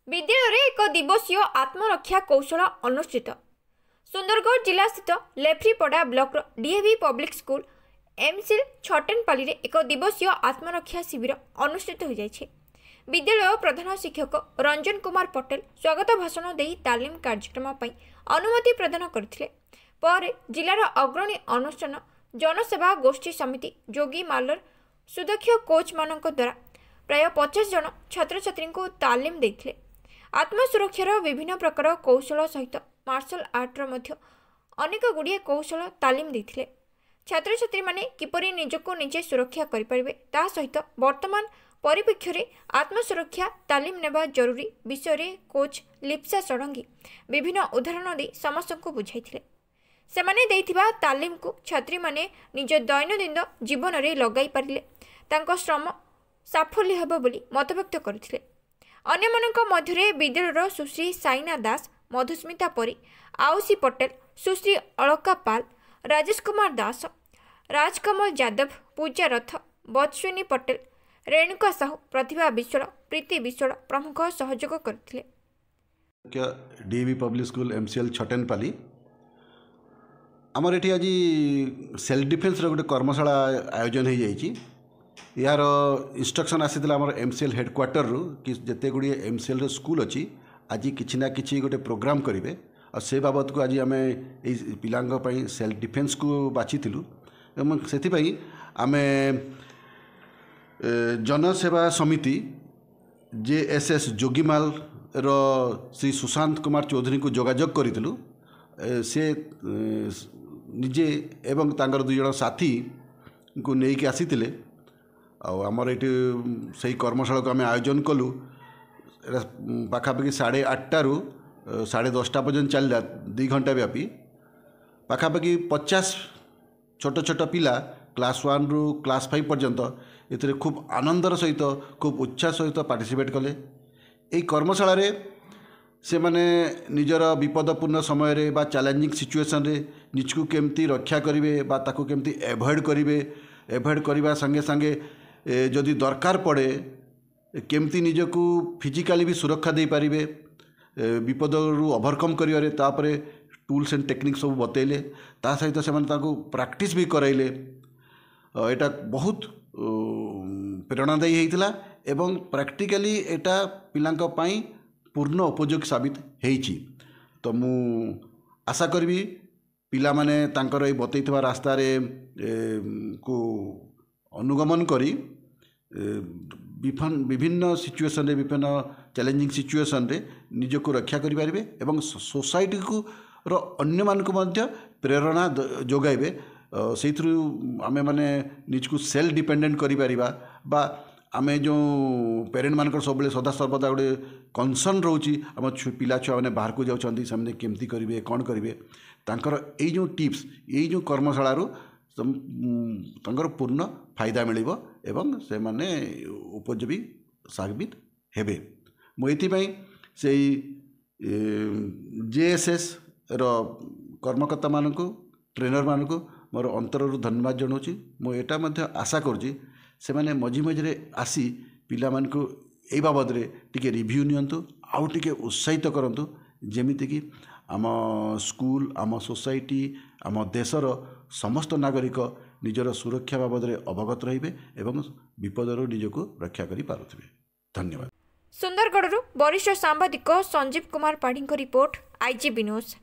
विद्यालय एक दिवसीय आत्मरक्षा कौशल अनुष्ठित। सुंदरगढ़ जिला स्थित Lephripada block DAV public school MCL Chhatenpali एक दिवसीय आत्मरक्षा शिविर अनुष्ठित हो जाइछे। विद्यालय प्रधान शिक्षक रंजन कुमार पटेल स्वागत भाषण दे तालीम कार्यक्रम अनुमति प्रदान करथिले। पर जिलार अग्रणी अनुष्ठान जनसेवा गोष्ठी समिति जोगी मालर सुदक्ष कोच मानक द्वारा प्राय 50 जन छात्र छात्री को तालीम देथिले। आत्मसुरक्षार विभिन्न प्रकार कौशल सहित मार्शल आर्टर मध्य अनेक गुड़िए कौशल तालीम देथिले। छात्र छात्री माने किपरि निजको निजे सुरक्षा करिपारिबे ता सहित वर्तमान परिप्रेक्ष्य रे आत्मसुरक्षा तालीम नेबा जरूरी विषय रे कोच लिप्सा षडंगी विभिन्न उदाहरण दे समस्त को बुझाइथिले। सेमाने देइथिबा तालीम को छात्री माने निज दैनंदिन जीवन रे लगाई पारिले तांको श्रम साफल्य हेबो बोली मतव्यक्त करथिले। अन्यमानक मध्यरे विद्यालयर सुश्री साइना दास, मधुस्मिता परी, आउसी पटेल, सुश्री अलका पाल, राजेश कुमार दास, राजकमल यादव, पूजा रथ, बत्स्विनी पटेल, रेणुका साहू, प्रतिभा विश्वाल, प्रीति विश्वाल प्रमुख सहयोग करथिले। डीएवी पब्लिक स्कूल एमसीएल छटेनपाली आमर ये आज सेल्फ डिफेन्स गोटे कर्मशाला आयोजन हो जाइए। यार इंस्ट्रक्शन आसीला आम एमसीएल हेडक्वार्टर रु कि जिते गुड़ी एमसीएल स्कूल अच्छी आज किसी ना कि गोटे प्रोग्राम करेंगे और से बाबद को आज आम पाई सेल्फ डिफेन्स को बाछीलु। से आम जनसेवा समिति जेएसएस जोगीमाल रो श्री सुशांत कुमार चौधरी को जोगाजोग करूँ। से निजे एवं तांकर दुई जन साथी को लेकिन आसीते आमर ये से कर्मशाला को आम आयोजन कलु। पाखापाखि 8:30 रु 10:30 पर्यंत चलला 2 घंटा व्यापी। पाखापाखि 50 छोट छोट पिला क्लास 1 रु क्लास 5 पर्यंत ये खूब आनंदर सहित खूब उत्साह सहित पार्टिसिपेट कले। यही कर्मशाला से माने निजर विपदपूर्ण समय रे बा चैलेंजिंग सिचुएशन रे निजको केमती रक्षा करेंगे बा ताको केमती एभॉइड करने संगे संगे जदि दरकार पड़े केमती निजको फिजिकली भी सुरक्षा दे पारिबे विपद रु ओवरकम करिवारे तापरे टूल्स एंड टेक्निक सब बतैले ता सहित से प्रैक्टिस भी कराइले। एटा बहुत प्रेरणादायी होइतिला एवं प्रैक्टिकली एटा पिलांक पई पूर्ण उपयोगी साबित होइछि। तो मु आशा करी पिला माने तांकर बतैथिबा रास्ता रे को अनुगमन करी विभिन्न सिचुएशन रे विभिन्न चैलेंजिंग सिचुएशन रे निजको रक्षा करि पारिबे एवं सोसाइटी को रो अन्य मानक मध्य प्रेरणा जोगाइबे। सेथरु आमे माने निजको सेल्फ डिपेंडेंट करि पारिबा बा आमे जो पेरेंट मानकर सब सदा सर्वदा गोटे कनसर्न रोची आम पिला छुआ मैंने बाहर को जाऊँच से केमती करेंगे कौन करेंगे तांकर ये जो टिप्स ये जो कर्मशाला तांकर पूर्ण फायदा मिल एवं से माने उपयोगी साबित हेबे। मुझे से जेएसएस रो कर्मकर्ता मानक ट्रेनर मानक मोर अंतरु धन्यवाद जनाऊँगी। मुझे आशा करुँची से माने मझी मझे आसी पिला मानक ए बाबद रे टिके रिव्यू नियंतु आउ टिके उत्साहित करंतु जेमिति कि आम स्कूल आम सोसाइटी आम देशर समस्त नागरिक निजर सुरक्षा बाबद रे अवगत रहिबे एवं विपदर निजको रक्षा करि पारुथिबे। धन्यवाद। सुंदरगढ़ वरिष्ठ सांबादिक Sanjeev Kumar Padhi report IGB news.